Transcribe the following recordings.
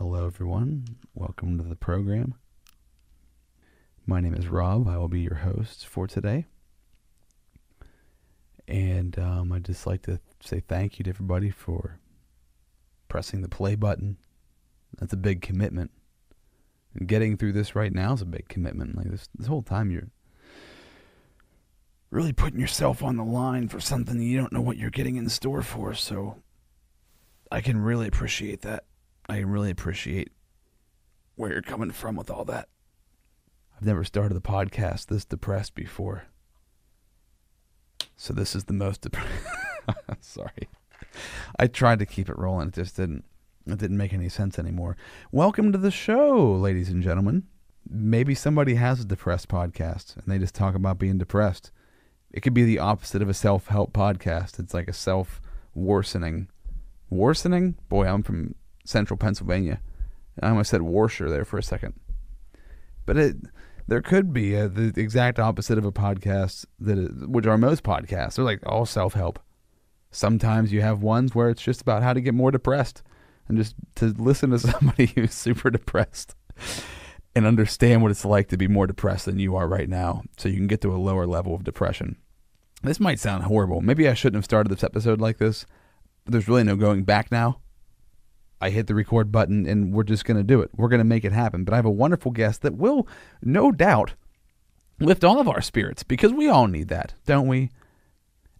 Hello, everyone. Welcome to the program. My name is Rob. I will be your host for today. And I'd just like to say thank you to everybody for pressing the play button. That's a big commitment. And getting through this right now is a big commitment. Like this whole time you're really putting yourself on the line for something you don't know what you're getting in store for. So I can really appreciate that. I really appreciate where you're coming from with all that. I've never started the podcast this depressed before. So this is the most sorry. I tried to keep it rolling. It just didn't make any sense anymore. Welcome to the show, ladies and gentlemen. Maybe somebody has a depressed podcast and they just talk about being depressed. It could be the opposite of a self-help podcast. It's like a self-worsening. Worsening? Boy, I'm from Central Pennsylvania. I almost said Warshire there for a second. But there could be the exact opposite of a podcast, which are most podcasts. They're like all self-help. Sometimes you have ones where it's just about how to get more depressed and just to listen to somebody who's super depressed and understand what it's like to be more depressed than you are right now so you can get to a lower level of depression. This might sound horrible. Maybe I shouldn't have started this episode like this. But there's really no going back now. I hit the record button and we're just going to do it. We're going to make it happen. But I have a wonderful guest that will, no doubt, lift all of our spirits because we all need that, don't we?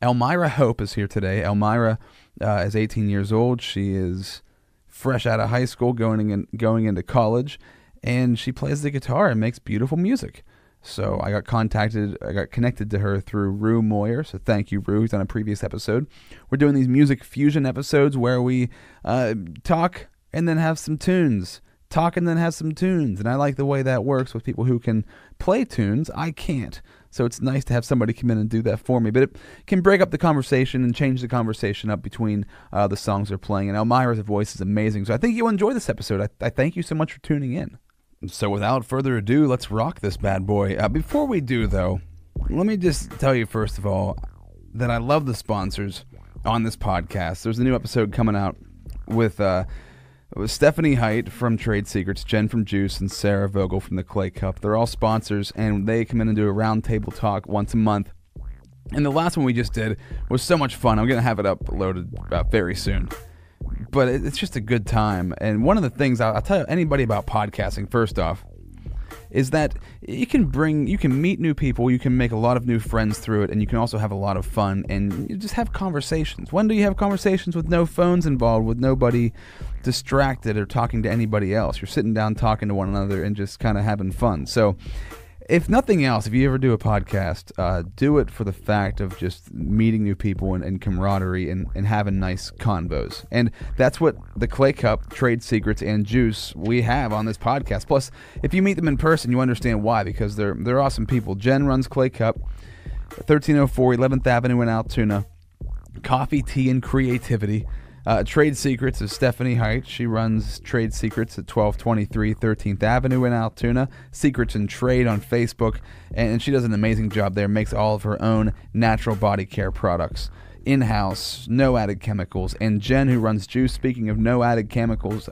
Elmira-Hope is here today. Elmira is 18 years old. She is fresh out of high school, going into college, and she plays the guitar and makes beautiful music. So I got connected to her through Rue Moyer. So thank you, Rue. He's on a previous episode. We're doing these music fusion episodes where we talk and then have some tunes. Talk and then have some tunes. And I like the way that works with people who can play tunes. I can't. So it's nice to have somebody come in and do that for me. But it can break up the conversation and change the conversation up between the songs they're playing. And Elmira's voice is amazing. So I think you'll enjoy this episode. I thank you so much for tuning in. So without further ado, let's rock this bad boy. Before we do, though, let me just tell you, first of all, that I love the sponsors on this podcast. There's a new episode coming out with Stephanie Height from Trade Secrets, Jen from Juice, and Sarah Vogel from the Clay Cup. They're all sponsors, and they come in and do a roundtable talk once a month. And the last one we just did was so much fun. I'm going to have it uploaded very soon. But it's just a good time. And one of the things I'll tell anybody about podcasting, first off, is that you can meet new people, you can make a lot of new friends through it, and you can also have a lot of fun, and you just have conversations. When do you have conversations with no phones involved, with nobody distracted or talking to anybody else? You're sitting down talking to one another and just kind of having fun. So if nothing else, if you ever do a podcast, do it for the fact of just meeting new people and camaraderie and having nice convos. And that's what the Clay Cup, Trade Secrets, and Juice we have on this podcast. Plus, if you meet them in person, you understand why, because they're awesome people. Jen runs Clay Cup, 1304 11th Avenue in Altoona. Coffee, tea, and creativity. Trade Secrets is Stephanie Height. She runs Trade Secrets at 1223 13th Avenue in Altoona. Secrets and Trade on Facebook. And she does an amazing job there. Makes all of her own natural body care products. In-house, no added chemicals. And Jen, who runs Juice, speaking of no added chemicals,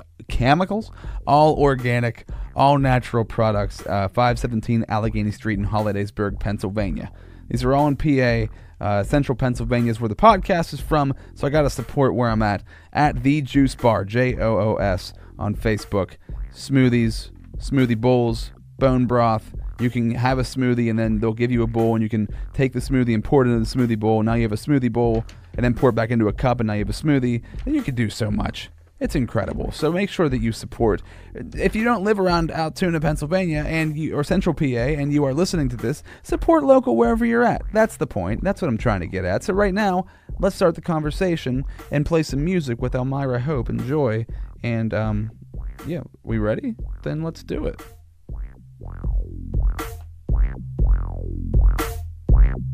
all organic, all natural products. 517 Allegheny Street in Hollidaysburg, Pennsylvania. These are all in PA. Central Pennsylvania is where the podcast is from, so I got to support where I'm at The Juice Bar, JOOS, on Facebook. Smoothies, smoothie bowls, bone broth. You can have a smoothie, and then they'll give you a bowl, and you can take the smoothie and pour it into the smoothie bowl. Now you have a smoothie bowl, and then pour it back into a cup, and now you have a smoothie. And you can do so much. It's incredible. So make sure that you support. If you don't live around Altoona, Pennsylvania, or Central PA, and you are listening to this, support local wherever you're at. That's the point. That's what I'm trying to get at. So right now, let's start the conversation and play some music with Elmira-Hope. Enjoy. And, yeah, we ready? Then let's do it.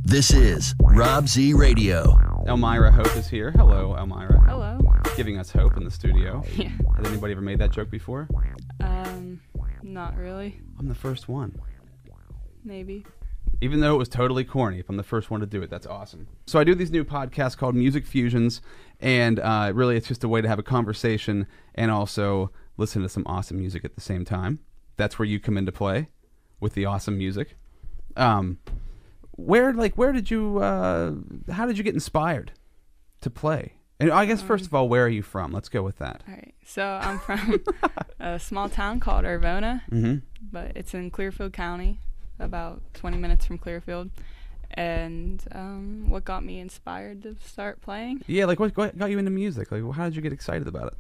This is Rob Z Radio. Elmira-Hope is here. Hello, Elmira. Hello. Giving us hope in the studio. Yeah. Has anybody ever made that joke before? Not really. I'm the first one. Maybe. Even though it was totally corny, if I'm the first one to do it, that's awesome. So I do these new podcasts called Music Fusions, and really it's just a way to have a conversation and also listen to some awesome music at the same time. That's where you come into play with the awesome music. Where did you how did you get inspired to play? And I guess first of all, where are you from? Let's go with that. All right. So I'm from a small town called Arvona, but it's in Clearfield County, about 20 minutes from Clearfield. And what got me inspired to start playing? Yeah, like what got you into music? Like, how did you get excited about it?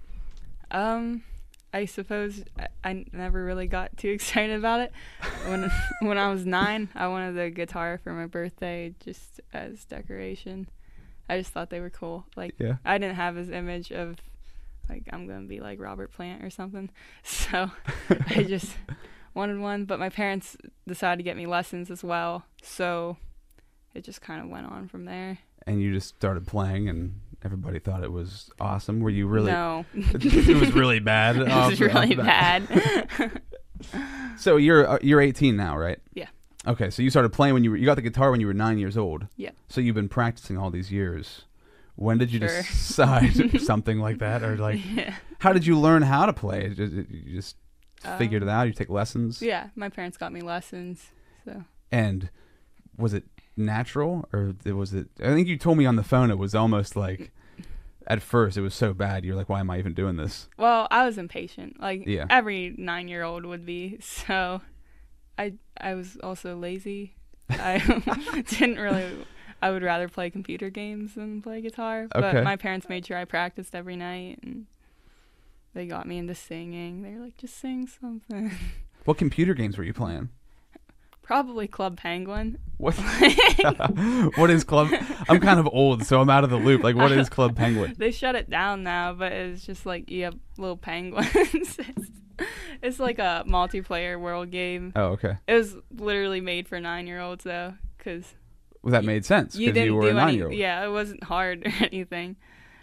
I suppose I never really got too excited about it. When I was 9, I wanted a guitar for my birthday just as decoration. I just thought they were cool. Like, Yeah. I didn't have this image of, like, I'm going to be like Robert Plant or something. So I just wanted one. But my parents decided to get me lessons as well. So it just kind of went on from there. And you just started playing, and everybody thought it was awesome. Were you really? No. It was really bad. It was really bad. So you're 18 now, right? Yeah. Okay, so you started playing when you got the guitar when you were 9 years old. Yeah. So you've been practicing all these years. When did you Sure. decide something like that, or like, Yeah. how did you learn how to play? You just figured it out. You take lessons. Yeah, my parents got me lessons. So And was it natural, or was it? I think you told me on the phone it was almost like, at first it was so bad you're like, why am I even doing this? well, I was impatient, like Yeah. every 9-year-old would be. So I was also lazy. I didn't really. I would rather play computer games than play guitar. Okay. But my parents made sure I practiced every night, and they got me into singing. They were like, just sing something. What computer games were you playing? Probably Club Penguin. What? What is Club? I'm kind of old, so I'm out of the loop. Like, what is Club Penguin? They shut it down now, but it's just like you have little penguins. It's like a multiplayer world game. Oh, okay. It was literally made for 9-year-olds though, because Well, that made sense you because didn't you were do a 9-year-old. Yeah, it wasn't hard or anything.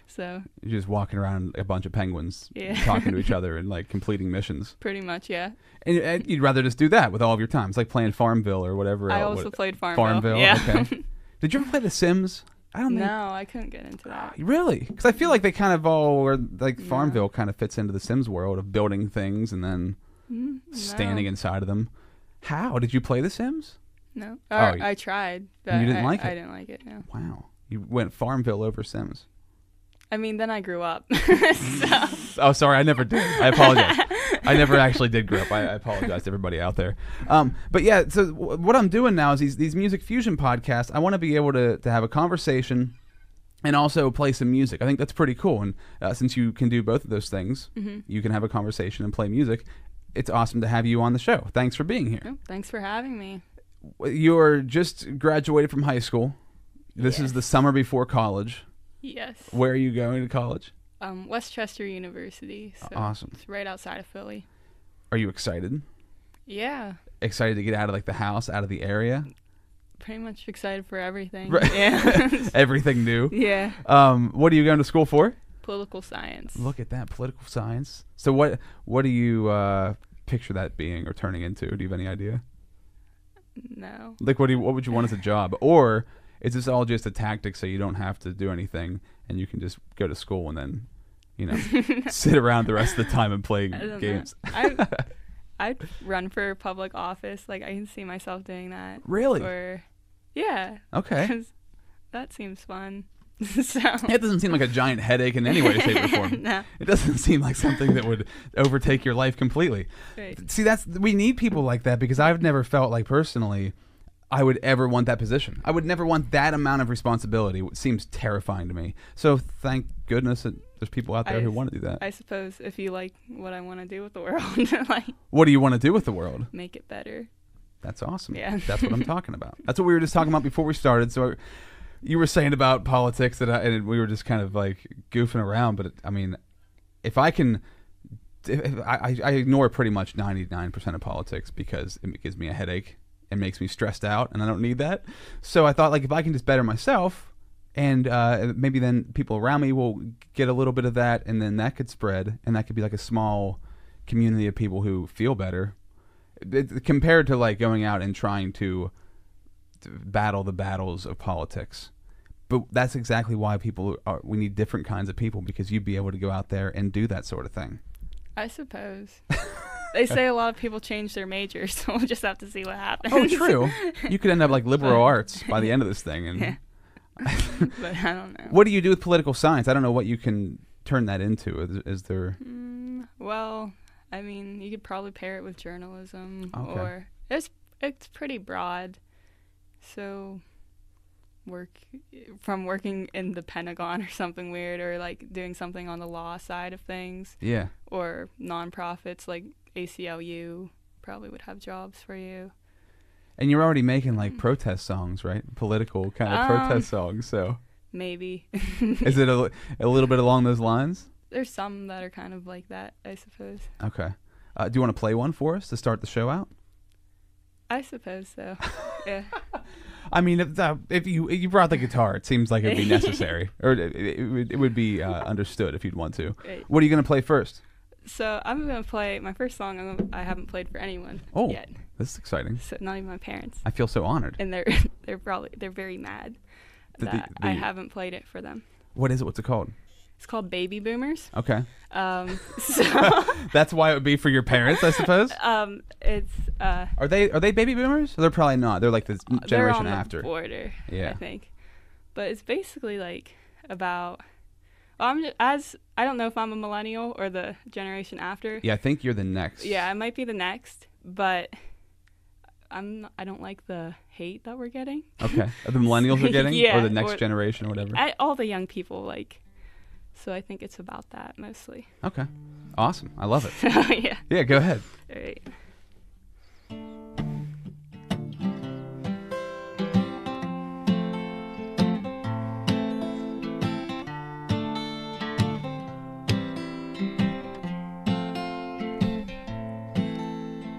So You're just walking around a bunch of penguins, Yeah. talking to each other and like completing missions. pretty much, yeah. And you'd rather just do that with all of your time. It's like playing Farmville or whatever. I else. also played Farmville. Farmville. Yeah. Okay. Did you ever play The Sims? I don't know. No, I couldn't get into that. Really? Because I feel like they kind of all were like Farmville kind of fits into the Sims world of building things and then standing No. inside of them. How did you play The Sims? No. Oh, I tried, but you didn't like it? I didn't like it. No. Wow. You went Farmville over Sims. I mean, then I grew up. So. Oh, sorry, I never did. I apologize. I never actually did grow up. I apologize to everybody out there. But yeah, so what I'm doing now is these music fusion podcasts. I want to be able to have a conversation and also play some music. I think that's pretty cool. And since you can do both of those things, you can have a conversation and play music. It's awesome to have you on the show. Thanks for being here. Oh, thanks for having me. You're just graduated from high school. This is Yes. the summer before college. Yes. Where are you going to college? Westchester University. So Awesome. It's right outside of Philly. Are you excited? Yeah. Excited to get out of like the house, out of the area? Pretty much excited for everything. Right. Yeah. Everything new. Yeah. What are you going to school for? Political science. Look at that, political science. So what do you picture that being or turning into? Do you have any idea? No. Like what would you want as a job? Or is this all just a tactic so you don't have to do anything and you can just go to school and then, sit around the rest of the time and play I don't games? know. I'd run for public office. Like, I can see myself doing that. Really? Or, yeah. Okay. 'Cause that seems fun. So. It doesn't seem like a giant headache in any way, shape, or form. No. It doesn't seem like something that would overtake your life completely. Right. See, we need people like that because I've never felt like personally I would ever want that position. I would never want that amount of responsibility. It seems terrifying to me. So thank goodness that there's people out there who want to do that. I suppose if you like what I want to do with the world, like, What do you want to do with the world? make it better. That's awesome. Yeah. That's what I'm talking about. That's what we were just talking about before we started. So you were saying about politics and we were just kind of like goofing around. But I mean, if I can, I ignore pretty much 99% of politics because it gives me a headache and makes me stressed out, and I don't need that. So I thought, like, if I can just better myself, and maybe then people around me will get a little bit of that, and then that could spread, and that could be like a small community of people who feel better, compared to like going out and trying to battle the battles of politics. But that's exactly why we need different kinds of people, because you'd be able to go out there and do that sort of thing. I suppose. They say a lot of people change their majors, so we'll just have to see what happens. Oh, true. You could end up like liberal arts by the end of this thing. And Yeah. But I don't know. what do you do with political science? I don't know what you can turn that into. Is there? Well, I mean, you could probably pair it with journalism, Okay. or it's pretty broad. So, working in the Pentagon or something weird, or like doing something on the law side of things, Yeah. or nonprofits like ACLU probably would have jobs for you. And you're already making like protest songs, right? Political kind of protest songs. So Maybe. is it a little bit along those lines? There's some that are kind of like that, I suppose. Okay. Do you want to play one for us to start the show out? I suppose so. Yeah. I mean, if you brought the guitar, it seems like it'd be necessary, or it would be understood if you'd want to. Right. What are you going to play first? So I'm gonna play my first song. I haven't played for anyone Oh, yet. this is exciting. So not even my parents. I feel so honored. And they're very mad The- that the- I haven't played it for them. What is it? What's it called? It's called Baby Boomers. Okay. So That's why it would be for your parents, I suppose. it's Are they baby boomers? They're probably not. They're like the they're generation on after. the border, Yeah. I think. But it's basically like about. Well, I don't know if I'm a millennial or the generation after. Yeah, I think you're the next. Yeah, I might be the next, but I don't like the hate that we're getting. Okay. The millennials are getting, Yeah, or the next or- generation, or whatever. All the young people like. So I think it's about that mostly. Okay. Awesome. I love it. Yeah. Yeah, go ahead. All right.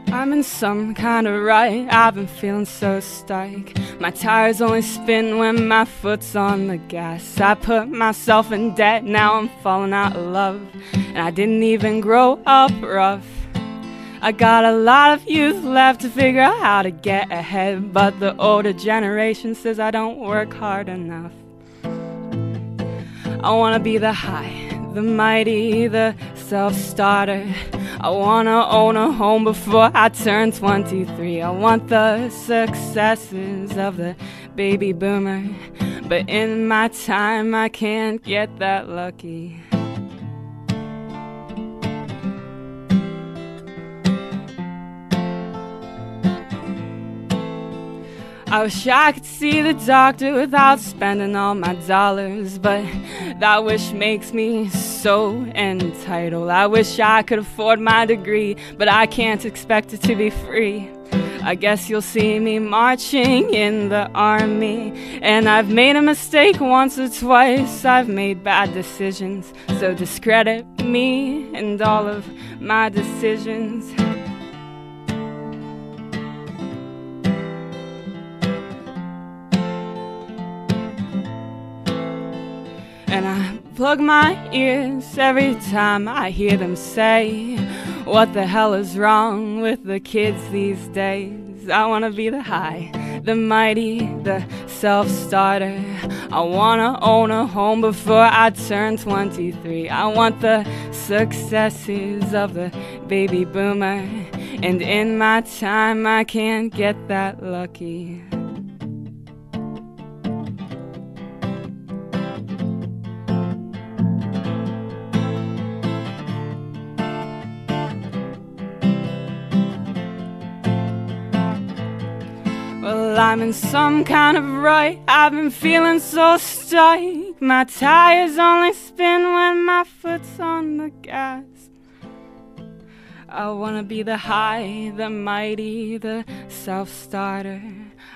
I'm in some kind of rut, I've been feeling so stuck. My tires only spin when my foot's on the gas. I put myself in debt, now I'm falling out of love. And I didn't even grow up rough. I got a lot of youth left to figure out how to get ahead, but the older generation says I don't work hard enough. I wanna be the high, the mighty, the self-starter. I wanna own a home before I turn 23. I want the successes of the baby boomer, but in my time I can't get that lucky. I wish I could see the doctor without spending all my dollars, but that wish makes me so entitled. I wish I could afford my degree, but I can't expect it to be free. I guess you'll see me marching in the army, and I've made a mistake once or twice. I've made bad decisions, so discredit me and all of my decisions. And I plug my ears every time I hear them say, what the hell is wrong with the kids these days? I wanna be the high, the mighty, the self-starter. I wanna own a home before I turn 23. I want the successes of the baby boomer, and in my time I can't get that lucky. Well, I'm in some kind of rut, I've been feeling so stuck. My tires only spin when my foot's on the gas. I wanna be the high, the mighty, the self-starter.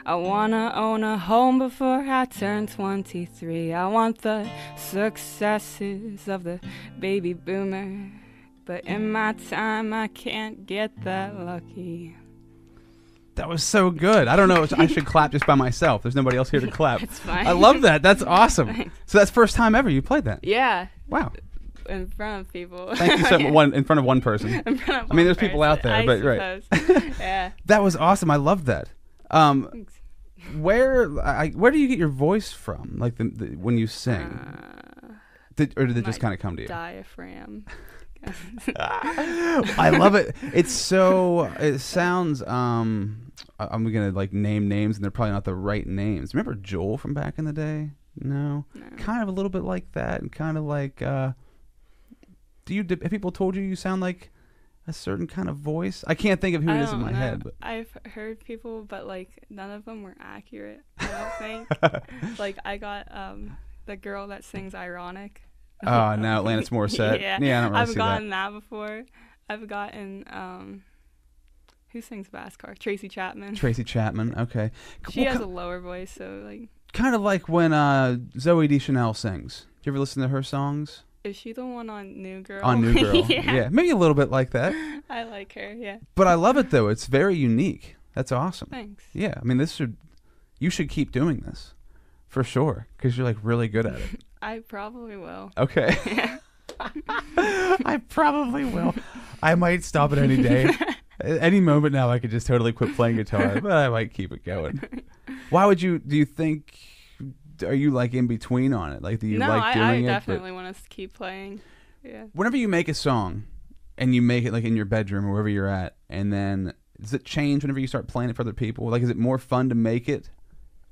I wanna own a home before I turn 23. I want the successes of the baby boomer, but in my time I can't get that lucky. That was so good. I don't know. I should clap just by myself. There's nobody else here to clap. It's fine. I love that. That's awesome. Thanks. So that's first time ever you played that. Yeah, Wow. in front of people. Thank you so much. In front of one person. In front of I mean, one there's people out there, person, but I right. suppose. Yeah. That was awesome. I love that. Thanks. Where do you get your voice from? Like when you sing, or did it just my kind of come to you? Diaphragm. I love it. It's so. It sounds. I'm gonna like name names, and they're probably not the right names. Remember Joel from back in the day? No. Kind of a little bit like that, and kind of like. Have people told you sound like a certain kind of voice? I can't think of who it is in my head. But I've heard people, but like none of them were accurate. I don't think. Like I got the girl that sings "Ironic." Oh, now Alanis Morissette. Yeah, I don't really I've see gotten that before. I've gotten who sings Fast Car? Tracy Chapman. Tracy Chapman. Okay. She has a lower voice, so like. Kind of like when Zooey Deschanel sings. Do you ever listen to her songs? Is she the one on New Girl? On New Girl. Yeah. Maybe a little bit like that. I like her. Yeah. But I love it though. It's very unique. That's awesome. Thanks. Yeah. I mean, you should keep doing this, for sure, because you're like really good at it. I probably will. Okay. I probably will. I might stop it any day. At any moment now, I could just totally quit playing guitar, but I might keep it going. Why would you? Do you think? Are you like in between on it? Like, do you like doing it? No, I definitely want to keep playing. Yeah. Whenever you make a song, and you make it like in your bedroom or wherever you're at, and then does it change whenever you start playing it for other people? Like, is it more fun to make it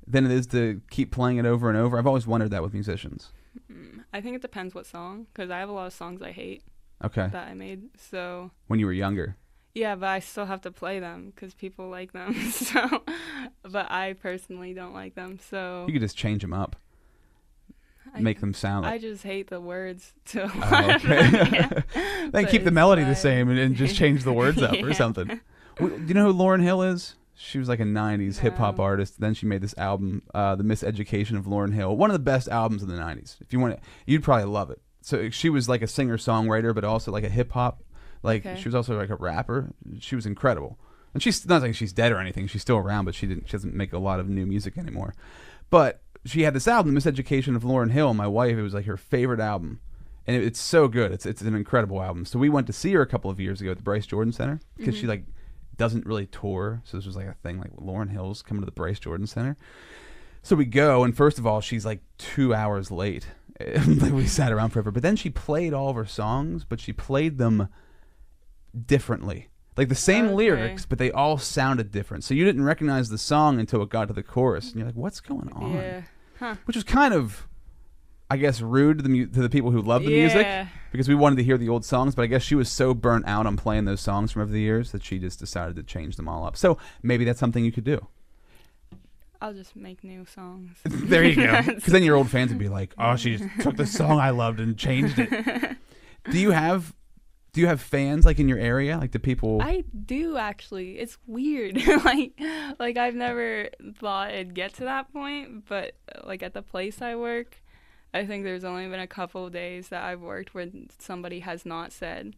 than it is to keep playing it over and over? I've always wondered that with musicians. I think it depends what song, because I have a lot of songs I hate. Okay. That I made. So. When you were younger. Yeah, but I still have to play them because people like them. So, but I personally don't like them. So you could just change them up, make them sound. Like... I just hate the words to. Oh, okay. Yeah. Then keep the melody the same and just change the words up or something. Do you know who Lauryn Hill is? She was like a '90s hip hop artist. Then she made this album, The Miseducation of Lauryn Hill, one of the best albums of the '90s. If you want it, you'd probably love it. So she was like a singer songwriter, but also like a hip hop. Like she was also like a rapper. She was incredible, and she's not like she's dead or anything. She's still around, but she doesn't make a lot of new music anymore. But she had this album, The Miseducation of Lauryn Hill. My wife, it was like her favorite album, and it's so good. It's an incredible album. So we went to see her a couple of years ago at the Bryce Jordan Center because she like doesn't really tour. So this was like a thing, like Lauryn Hill's coming to the Bryce Jordan Center. So we go, and first of all, she's like 2 hours late. Like we sat around forever, but then she played all of her songs, but she played them differently, like the same lyrics, but they all sounded different. So you didn't recognize the song until it got to the chorus, and you're like, "What's going on?" Yeah, which was kind of, I guess, rude to the people who love the music, because we wanted to hear the old songs. But I guess she was so burnt out on playing those songs from over the years that she just decided to change them all up. So maybe that's something you could do. I'll just make new songs. There you go. Because then your old fans would be like, "Oh, she just took the song I loved and changed it." Do you have fans like in your area? Like, do people? I do actually. It's weird. like I've never thought it'd get to that point, but like at the place I work, I think there's only been a couple of days that I've worked where somebody has not said,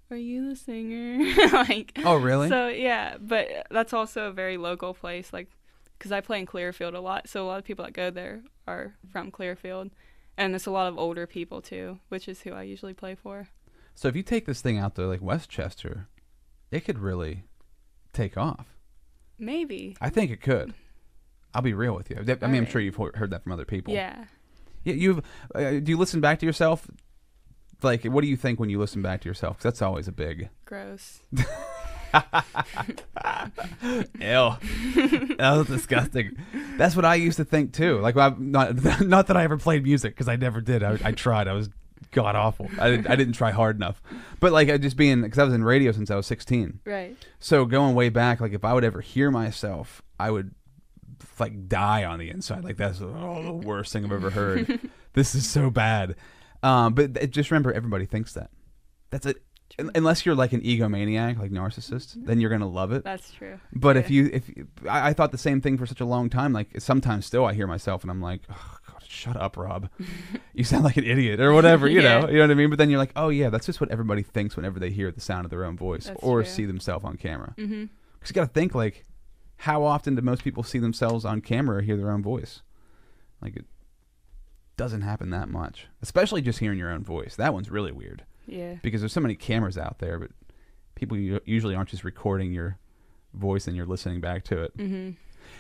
"Are you the singer?" Like. Oh, really? So yeah, but that's also a very local place. Like, because I play in Clearfield a lot, so a lot of people that go there are from Clearfield, and it's a lot of older people too, which is who I usually play for. So if you take this thing out to like Westchester, it could really take off. Maybe. I think it could. I'll be real with you. I mean, I'm sure you've heard that from other people. Yeah. Yeah. Do you listen back to yourself? Like, what do you think when you listen back to yourself? 'Cause that's always a big. Gross. Ew. That was disgusting. That's what I used to think too. Like, not that I ever played music, because I never did. I tried. I was god awful. I didn't try hard enough. But like, because I was in radio since I was 16. Right. So going way back, like if I would ever hear myself, I would like die on the inside. Like, that's the worst thing I've ever heard. This is so bad. But just remember, everybody thinks that. That's it. Unless you're like an egomaniac, like narcissist, then you're gonna love it. That's true. But if I thought the same thing for such a long time. Like, sometimes still I hear myself and I'm like, oh God, shut up, Rob. You sound like an idiot or whatever. You know what I mean. But then you're like, oh yeah, that's just what everybody thinks whenever they hear the sound of their own voice. That's or true. See themselves on camera. Because you got to think, like, how often do most people see themselves on camera or hear their own voice? Like, it doesn't happen that much, especially just hearing your own voice. That one's really weird. Yeah. Because there's so many cameras out there, but people usually aren't just recording your voice and you're listening back to it.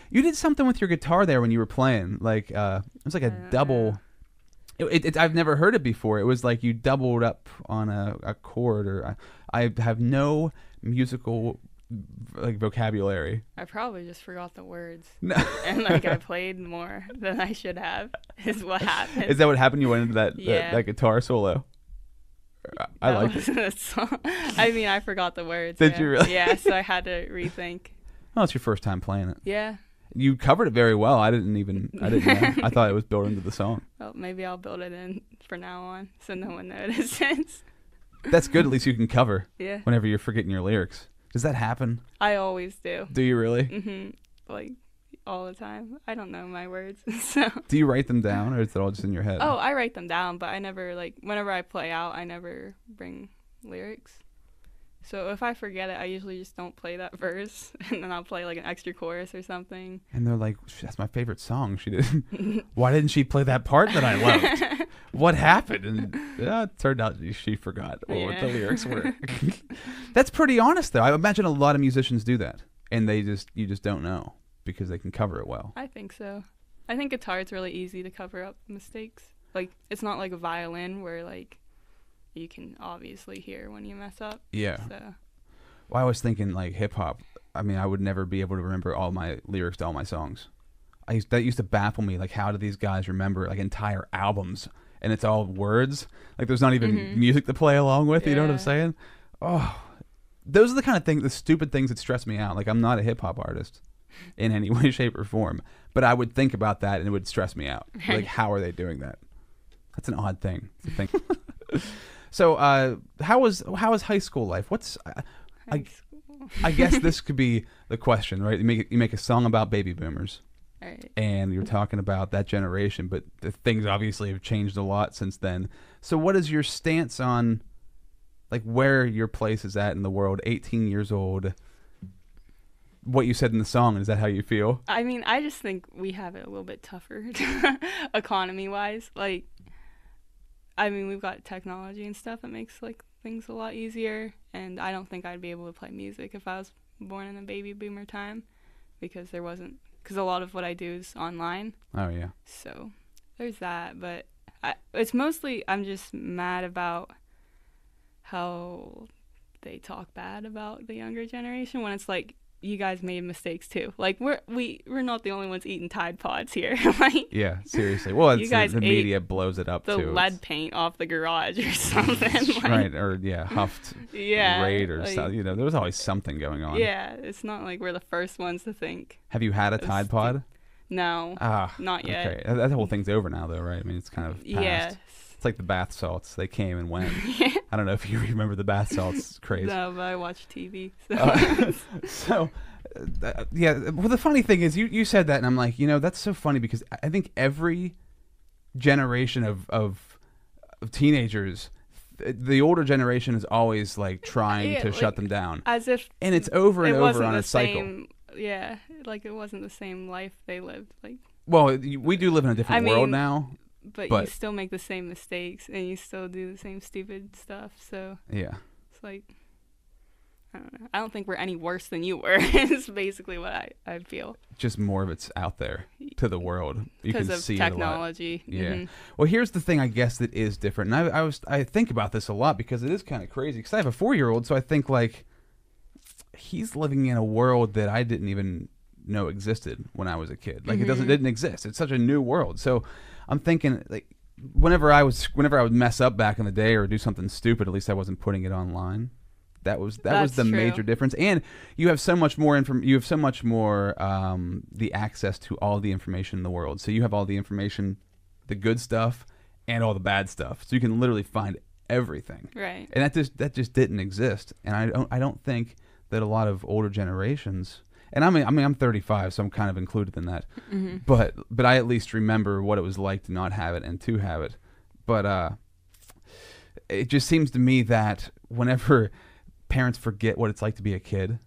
You did something with your guitar there when you were playing. Like, it was like a double. I've never heard it before. It was like you doubled up on a chord, or I have no musical like vocabulary. I probably just forgot the words. No. And like I played more than I should have is what happened. Is that what happened? You went into that Yeah. that guitar solo? I like it. wasn't a song. I mean, I forgot the words. Did yeah. you really? Yeah, so I had to rethink. Oh, it's your first time playing it. Yeah. You covered it very well. I didn't know. I thought it was built into the song. Well, maybe I'll build it in for now on so no one notices. That's good. At least you can cover Yeah. whenever you're forgetting your lyrics. Does that happen? I always do. Do you really? Like all the time. I don't know my words. So. Do you write them down, or is it all just in your head? Oh, I write them down, but I never whenever I play out, I never bring lyrics. So if I forget it, I usually just don't play that verse, and then I'll play like an extra chorus or something. And they're like, "That's my favorite song." She did. Why didn't she play that part that I loved? What happened? And it turned out she forgot what the lyrics were. That's pretty honest, though. I imagine a lot of musicians do that, and you just don't know because they can cover it well. I think so. I think guitar is really easy to cover up mistakes. Like it's not like a violin where like you can obviously hear when you mess up. Yeah. So. Well, I was thinking like hip hop. I mean, I would never be able to remember all my lyrics to all my songs. That used to baffle me. Like, how do these guys remember like entire albums and it's all words? Like, there's not even music to play along with. You know what I'm saying? Oh, those are the kind of things, the stupid things that stress me out. Like, I'm not a hip hop artist in any way, shape, or form, but I would think about that and it would stress me out. Like, how are they doing that? That's an odd thing to think. So, how was high school life? I guess this could be the question, right? You make a song about baby boomers, Right. and you're talking about that generation, but the things obviously have changed a lot since then. So, what is your stance on, like, where your place is at in the world? 18 years old. What you said in the song, is that how you feel? I mean, I just think we have it a little bit tougher, economy-wise. Like, I mean, we've got technology and stuff that makes like things a lot easier, and I don't think I'd be able to play music if I was born in a baby boomer time, because a lot of what I do is online. Oh yeah. So there's that, but it's mostly I'm just mad about how they talk bad about the younger generation when it's like, you guys made mistakes too. Like we're not the only ones eating Tide Pods here. Like, yeah, seriously. Well, you guys the media blows it up the too. lead paint off the garage or something. Like, Right, or huffed raid or like, something. You know, there was always something going on. Yeah, it's not like we're the first ones to think. Have you had a Tide Pod? No, not yet. Okay, that whole thing's over now, though, right? I mean, it's kind of past. Yes. It's like the bath salts. They came and went. I don't know if you remember the bath salts craze. No, but I watch TV. So. Yeah. Well, the funny thing is, you said that, and I'm like, that's so funny because I think every generation of teenagers, the older generation is always like trying to shut them down, as if, and it's over and over on a cycle. Yeah, like it wasn't the same life they lived. Like, well, we do live in a different world now. But you still make the same mistakes and you still do the same stupid stuff. So yeah, it's like, I don't know. I don't think we're any worse than you were. Is basically what I feel. Just more of it's out there to the world. You can because see of technology. It a lot. Yeah. Mm-hmm. Well, here's the thing. I guess that is different. And I think about this a lot because it is kind of crazy. Because I have a 4-year-old, so I think like he's living in a world that I didn't even know existed when I was a kid. Like it didn't exist. It's such a new world. So I'm thinking like whenever I would mess up back in the day or do something stupid, at least I wasn't putting it online. That was the true. major difference. And you have so much more the access to all the information in the world. So you have all the information, the good stuff and all the bad stuff. So you can literally find everything. Right. And that just didn't exist. And I don't think that a lot of older generations, and I mean I'm 35, so I'm kind of included in that. Mm-hmm. But I at least remember what it was like to not have it and to have it. But it just seems to me that whenever parents forget what it's like to be a kid,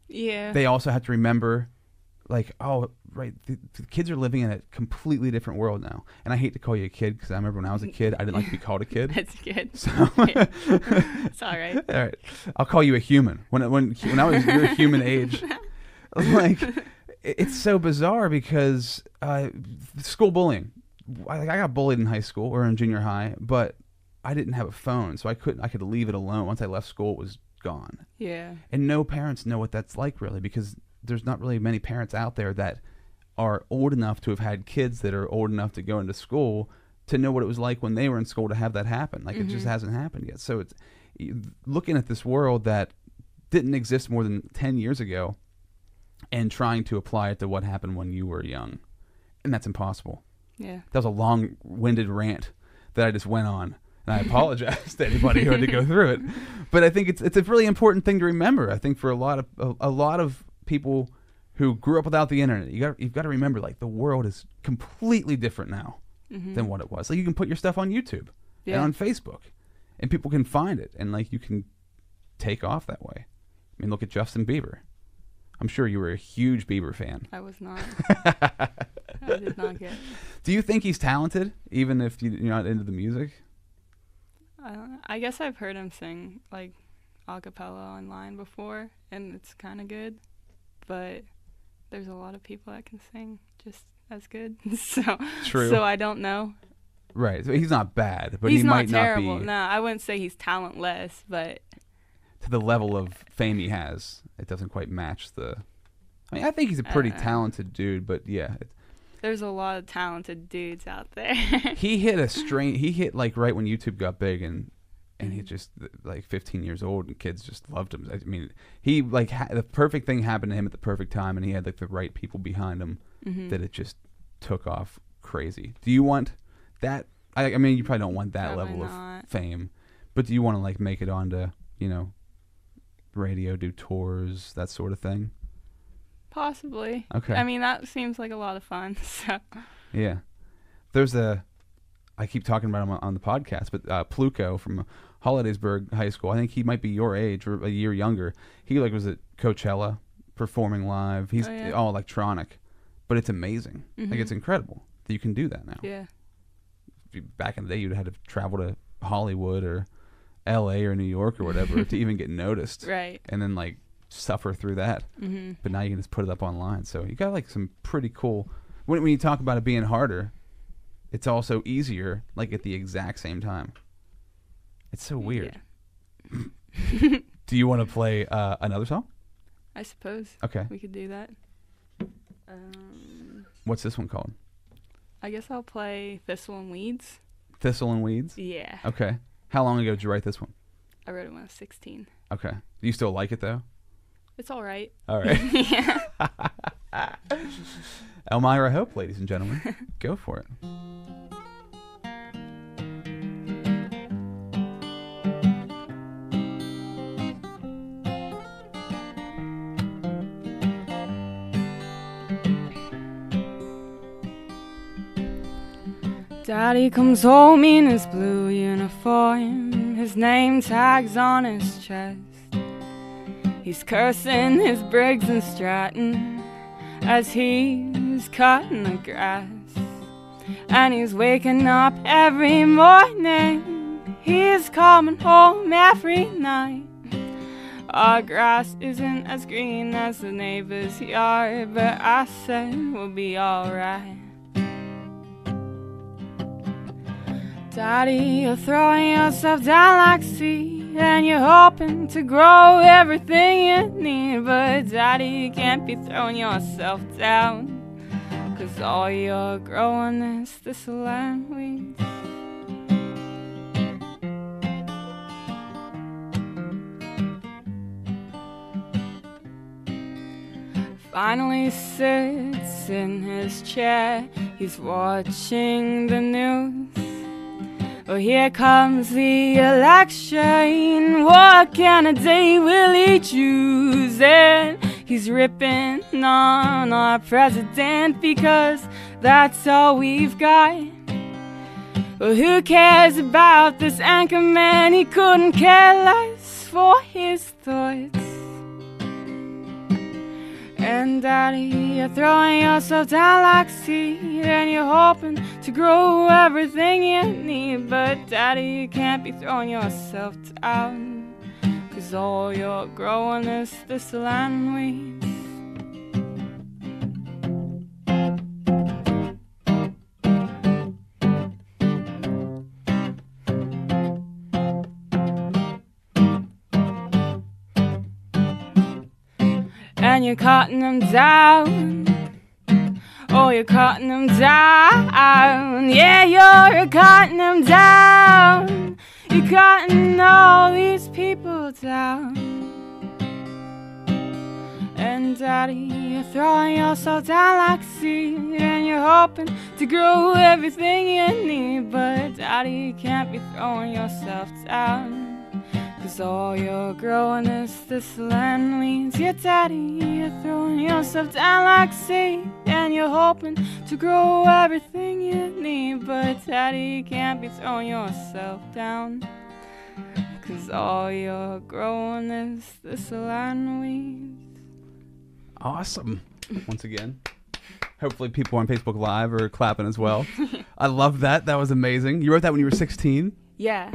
yeah, they also have to remember, like, oh, right, the kids are living in a completely different world now. And I hate to call you a kid because I remember when I was a kid, I didn't like to be called a kid. That's good. So it's all right. All right, I'll call you a human. When I was your human age, like, it's so bizarre because school bullying. I got bullied in high school or in junior high, but I didn't have a phone, so I could leave it alone. Once I left school, it was gone. Yeah. And no parents know what that's like, really, because there's not really many parents out there that are old enough to have had kids that are old enough to go into school to know what it was like when they were in school to have that happen. Like, it just hasn't happened yet. So it's looking at this world that didn't exist more than 10 years ago and trying to apply it to what happened when you were young. And that's impossible. Yeah. That was a long-winded rant that I just went on. And I apologize to anybody who had to go through it. But I think it's a really important thing to remember. I think for a lot of people who grew up without the internet, you've got to remember, like, the world is completely different now than what it was. Like, you can put your stuff on YouTube and on Facebook, and people can find it, and like you can take off that way. I mean, look at Justin Bieber. I'm sure you were a huge Bieber fan. I was not. I did not get. Do you think he's talented, even if you're not into the music? I don't know. I guess I've heard him sing like a cappella online before, and it's kind of good. But there's a lot of people that can sing just as good. True. So I don't know. Right. So he's not bad, but He's he might not terrible. not be No, I wouldn't say he's talentless, but to the level of fame he has. It doesn't quite match the. I mean, I think he's a pretty talented dude, but yeah. There's a lot of talented dudes out there. He hit like right when YouTube got big, and he just like 15 years old, and kids just loved him. I mean, he like the perfect thing happened to him at the perfect time, and he had like the right people behind him that it just took off crazy. Do you want that? I mean, you probably don't want that Probably level not. of fame, but do you want to like make it onto, radio, do tours, that sort of thing? Possibly. Okay. I mean, that seems like a lot of fun. So. Yeah. There's I keep talking about him on the podcast, but Pluko from Hollidaysburg High School, I think he might be your age or a year younger. He like was at Coachella performing live. He's all electronic, but it's amazing. Like, it's incredible that you can do that now. Yeah. Back in the day, you'd have to travel to Hollywood or LA or New York or whatever to even get noticed. Right. And then like suffer through that. But now you can just put it up online. So you got like some pretty cool. When you talk about it being harder, it's also easier, like at the exact same time. It's so weird. Yeah. Do you want to play another song? I suppose. Okay. We could do that. What's this one called? I guess I'll play Thistle and Weeds. Thistle and Weeds? Yeah. Okay. How long ago did you write this one? I wrote it when I was 16. Okay. Do you still like it, though? It's all right. All right. Yeah. Elmira-Hope, ladies and gentlemen. Go for it. Daddy comes home in his blue uniform, his name tags on his chest. He's cursing his Briggs and Stratton as he's cutting the grass. And he's waking up every morning, he's coming home every night. Our grass isn't as green as the neighbor's yard, but I said we'll be alright. Daddy, you're throwing yourself down like seed, and you're hoping to grow everything you need. But Daddy, you can't be throwing yourself down, 'cause all you're growing is thistle and weeds. Finally sits in his chair, he's watching the news. Oh, here comes the election, what kind of day will he choose? And he's ripping on our president because that's all we've got. Well, who cares about this anchor man? He couldn't care less for his thoughts. And Daddy, you're throwing yourself down like seed, and you're hoping to grow everything you need. But Daddy, you can't be throwing yourself down, 'cause all you're growing is thistle and weeds. and you're cutting them down. Oh, you're cutting them down. Yeah, you're cutting them down. You're cutting all these people down. And Daddy, you're throwing yourself down like a seed, and you're hoping to grow everything you need. But Daddy, you can't be throwing yourself down, 'cause all you're growing is thistle and weeds. Yeah, Daddy, you're throwing yourself down like a seed, and you're hoping to grow everything you need. But Daddy, you can't be throwing yourself down, 'cause all you're growing is thistle and weeds. Awesome. Once again. Hopefully people on Facebook Live are clapping as well. I love that. That was amazing. You wrote that when you were 16? Yeah.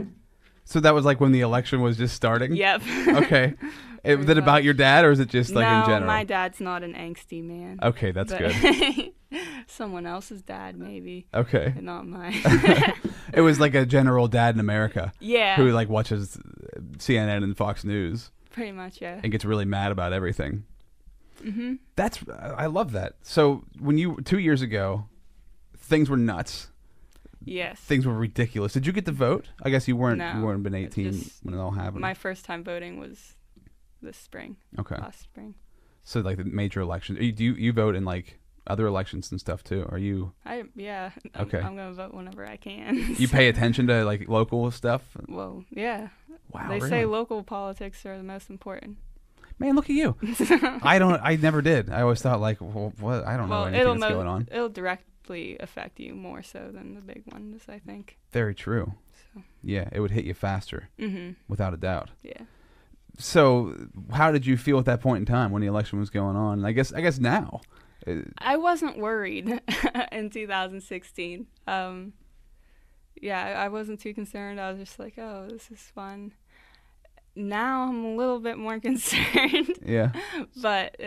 So that was like when the election was just starting? Yep. Okay. Was it about your dad, or is it just like in general? No, my dad's not an angsty man. Okay, that's But good. someone else's dad, maybe. Okay. But not mine. It was like a general dad in America Yeah. who like watches CNN and Fox News Pretty much, yeah. and gets really mad about everything. Mm-hmm. I love that. So when 2 years ago, things were nuts. Yes. Things were ridiculous. Did you get to vote? I guess you weren't. No, You weren't been 18 just when it all happened. My first time voting was this spring. Okay. Last spring. So like the major elections. You vote in like other elections and stuff too? Are you? Yeah. Okay. I'm gonna vote whenever I can. You pay attention to like local stuff? Well, yeah. Wow. They really? say local politics are the most important. Man, look at you. I never did. I always thought like, well, what? I don't know anything that's going on. It'll directly affect you more so than the big ones, I think. Very true. So. Yeah, it would hit you faster, without a doubt. Yeah. So, how did you feel at that point in time when the election was going on? And I guess now. I wasn't worried in 2016. Yeah, I wasn't too concerned. I was just like, oh, this is fun. Now I'm a little bit more concerned. Yeah. But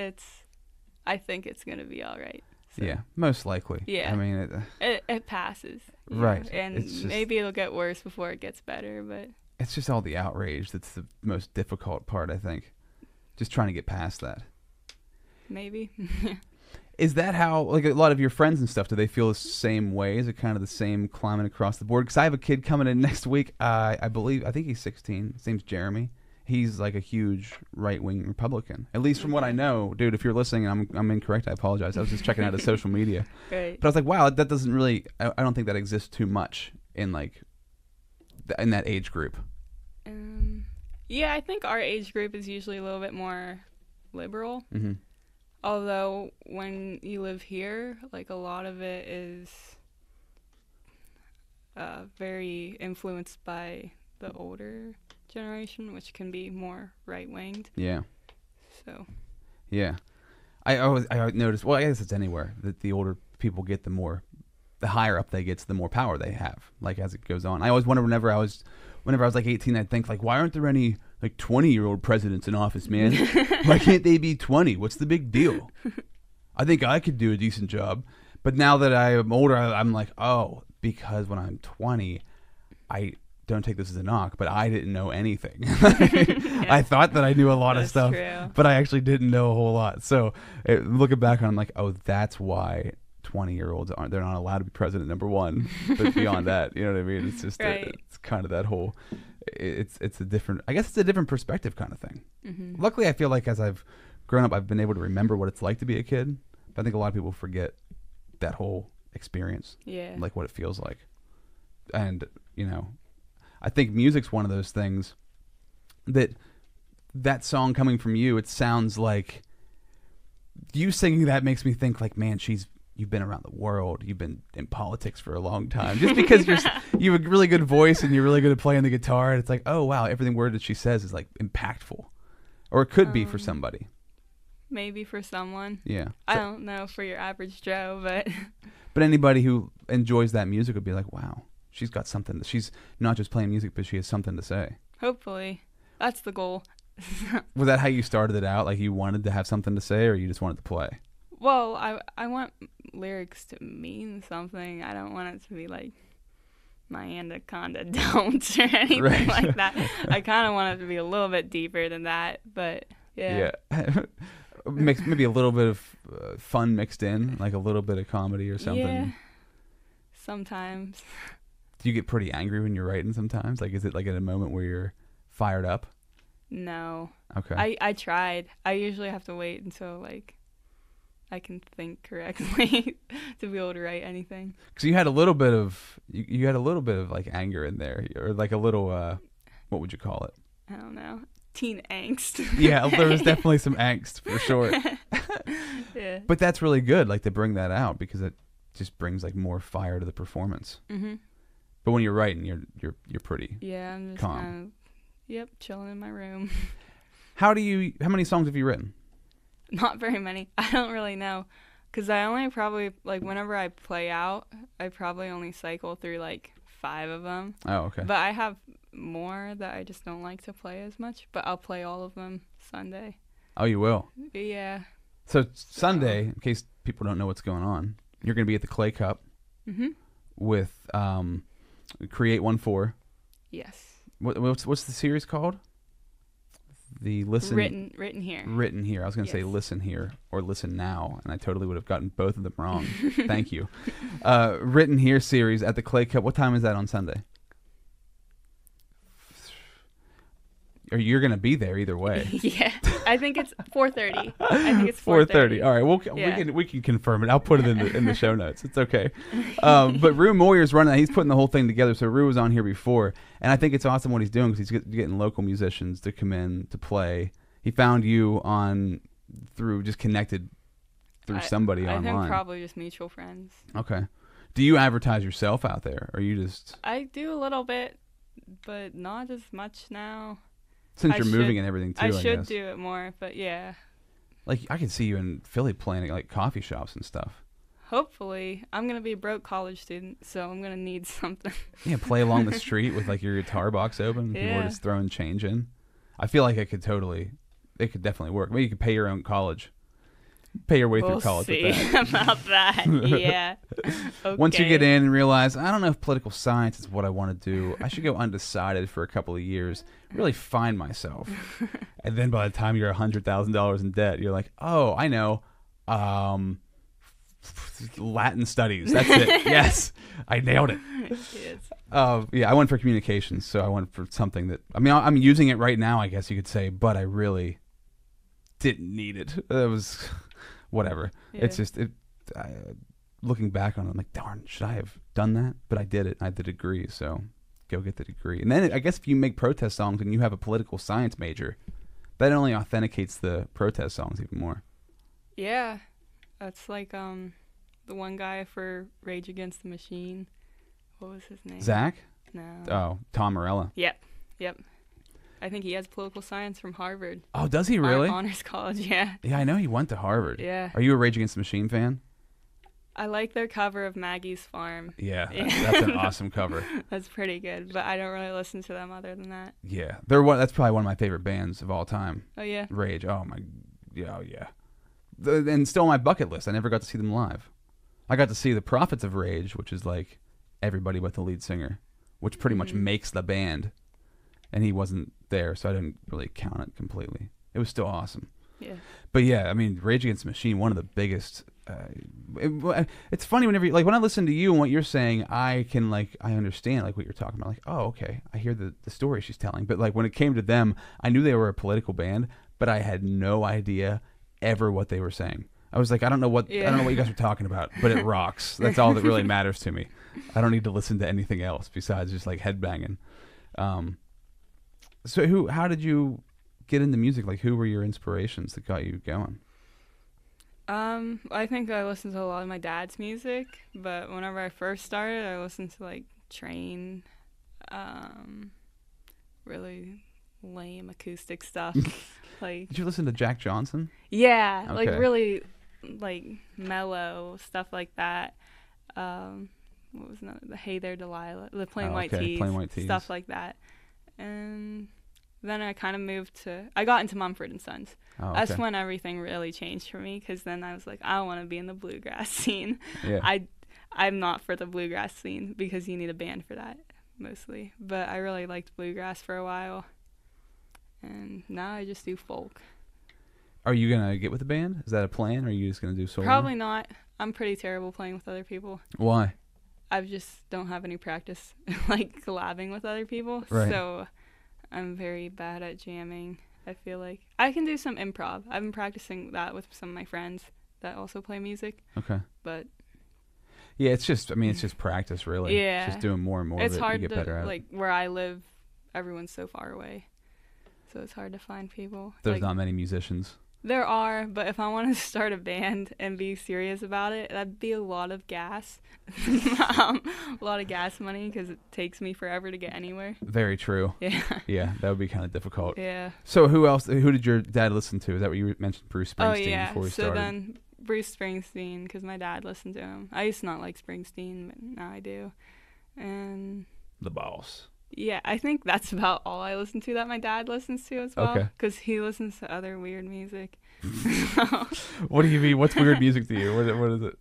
I think it's going to be all right. So. Yeah, most likely. Yeah. I mean, it passes. Right. Know, and maybe it'll get worse before it gets better, but it's just all the outrage that's the most difficult part, I think. Just trying to get past that. Maybe. Is that how, like, a lot of your friends and stuff, do they feel the same way? Is it kind of the same climate across the board? Because I have a kid coming in next week. I think he's 16. His name's Jeremy. He's like a huge right-wing Republican. At least from what I know. Dude, if you're listening and I'm incorrect, I apologize. I was just checking out his social media. Right. But I was like, wow, that doesn't really, I don't think that exists too much in like, in that age group. Yeah, I think our age group is usually a little bit more liberal. Mm-hmm. Although when you live here, like a lot of it is very influenced by the older generation, which can be more right-winged. Yeah. So. Yeah. I noticed, well, I guess it's anywhere, that the older people get, the higher up they get, the more power they have, like as it goes on. I always wonder whenever I was like 18, I'd think like, why aren't there any like 20-year-old presidents in office, man? Why can't they be 20? What's the big deal? I think I could do a decent job. But now that I am older, I'm like, oh, because when I'm 20, I don't take this as a knock, but I didn't know anything. Yeah. I thought that I knew a lot of stuff, true. but I actually didn't know a whole lot. So looking back on, I'm like, oh, that's why 20-year-olds they're not allowed to be president, number one. But beyond that, you know what I mean? It's just right. it's kind of that whole. It's a different. I guess it's a different perspective kind of thing. Mm-hmm. Luckily, I feel like as I've grown up, I've been able to remember what it's like to be a kid. But I think a lot of people forget that whole experience. Yeah. Like what it feels like. And, I think music's one of those things that song coming from you, it sounds like you singing that makes me think like, man, you've been around the world. You've been in politics for a long time. Just because you have a really good voice and you're really good at playing the guitar. And it's like, oh, wow, everything word that she says is like impactful. Or it could be for somebody. Maybe for someone. Yeah. I don't know for your average Joe, but. But anybody who enjoys that music would be like, wow, she's got something. She's not just playing music, but she has something to say. Hopefully. That's the goal. Was that how you started it out? Like you wanted to have something to say, or you just wanted to play? Well, I want lyrics to mean something. I don't want it to be like my anaconda don't or anything right. like that. I kind of want it to be a little bit deeper than that, but yeah. maybe a little bit of fun mixed in, like a little bit of comedy or something. Yeah. Sometimes. Do you get pretty angry when you're writing sometimes? Like, is it like at a moment where you're fired up? No. Okay. I tried. I usually have to wait until like I can think correctly to be able to write anything. Because you had a little bit of you had a little bit of like anger in there, or like a little what would you call it? I don't know. Teen angst. Yeah, there was definitely some angst for sure. Yeah. But that's really good, like to bring that out because it just brings like more fire to the performance. Mhm. But when you're writing, you're pretty. Yeah, I'm just calm. kind of chilling in my room. How many songs have you written? Not very many. I don't really know. Because I only probably, like, whenever I play out, I probably only cycle through, like, 5 of them. Oh, okay. But I have more that I just don't like to play as much. But I'll play all of them Sunday. Oh, you will? Yeah. So Sunday, in case people don't know what's going on, you're going to be at the Clay Cup with Create 1-4. Yes. What's the series called? The Listen Written Here. Written Here. I was going to say Yes. Listen Here or Listen Now, and I totally would have gotten both of them wrong. Thank you. Written Here series at the Clay Cup. What time is that on Sunday? Or you're going to be there either way. Yeah. I think it's 4:30. I think it's 4:30. 4:30. All right. Yeah. We can confirm it. I'll put it in the show notes. It's okay. But Rue Moyer's running that. He's putting the whole thing together. So Rue was on here before, and I think it's awesome what he's doing because he's getting local musicians to come in to play. He found you through just connected through somebody I online. think probably just mutual friends. Okay. Do you advertise yourself out there, or you just I do a little bit, but not as much now. since I you're moving should- and everything too? I I should guess. do it more, but yeah. Like I can see you in Philly playing at like coffee shops and stuff. Hopefully, I'm gonna be a broke college student, so I'm gonna need something. Yeah, play along the street with like your guitar box open. And people are Yeah. just throwing change in. I feel like it could definitely work. Maybe you could pay your own college. Pay your way through We'll college see with that. about that. Yeah. Okay. Once you get in and realize, I don't know if political science is what I want to do. I should go undecided for a couple of years, really find myself. And then by the time you're $100,000 in debt, you're like, oh, I know. Latin studies. That's it. Yes. I nailed it. Yes. Yeah, I went for communications, so I went for something that, I mean, I'm using it right now, I guess you could say, but I really didn't need it. It was whatever. Yeah. It's just, looking back on it, I'm like, darn, should I have done that? But I did it. I had the degree, so go get the degree. And then I guess if you make protest songs and you have a political science major, that only authenticates the protest songs even more. Yeah. That's like the one guy for Rage Against the Machine. What was his name? Zach? No. Oh, Tom Morello. Yep. I think he has political science from Harvard. Oh, does he really? Honors college, yeah. Yeah, I know he went to Harvard. Yeah. Are you a Rage Against the Machine fan? I like their cover of Maggie's Farm. Yeah, Yeah. that's an awesome cover. That's pretty good, but I don't really listen to them other than that. Yeah, that's probably one of my favorite bands of all time. Oh, yeah. Rage. Oh my, yeah, oh, yeah. And still on my bucket list. I never got to see them live. I got to see the Prophets of Rage, which is like everybody but the lead singer, which pretty much makes the band. And he wasn't there, so I didn't really count it completely. It was still awesome. Yeah. But yeah, I mean, Rage Against the Machine, one of the biggest. It's funny whenever you, like when I listen to you and what you're saying, I understand like what you're talking about. Like, oh, okay, I hear the story she's telling. But like when it came to them, I knew they were a political band, but I had no idea ever what they were saying. I was like, I don't know what you guys are talking about, but it rocks. That's all that really matters to me. I don't need to listen to anything else besides just like headbanging. So how did you get into music? Like, who were your inspirations that got you going? I think I listened to a lot of my dad's music, but whenever I first started, I listened to like Train, really lame acoustic stuff. Like, Did you listen to Jack Johnson? yeah, Okay. like really like mellow stuff like that. What was the Hey There Delilah, the Plain White Tees, Plain White Tees. stuff like that. And then I kind of I got into Mumford & Sons. Oh, That's okay. when everything really changed for me, because then I was like, I want to be in the bluegrass scene. Yeah. I'm not for the bluegrass scene because you need a band for that mostly. But I really liked bluegrass for a while, and now I just do folk. Are you gonna get with the band? Is that a plan? Or are you just gonna do solo? Probably not. I'm pretty terrible playing with other people. Why? I just don't have any practice like collabing with other people. Right. So I'm very bad at jamming. I feel like I can do some improv. I've been practicing that with some of my friends that also play music. Okay. But yeah, it's just practice, really. Yeah. It's just doing more and more it's of it. hard You get better to, at it. like, where I live, everyone's so far away. So it's hard to find people. There's like, not many musicians. There are, but if I wanted to start a band and be serious about it, that'd be a lot of gas. A lot of gas money because it takes me forever to get anywhere. Very true. Yeah. Yeah, that would be kind of difficult. Yeah. So who else? Who did your dad listen to? Is that what you mentioned? Bruce Springsteen Oh, yeah. before we So started. then Bruce Springsteen, because my dad listened to him. I used to not like Springsteen, but now I do. And The Boss. yeah, I think that's about all I listen to that my dad listens to as well. Okay. Because he listens to other weird music. What do you mean? What's weird music to you? What is it?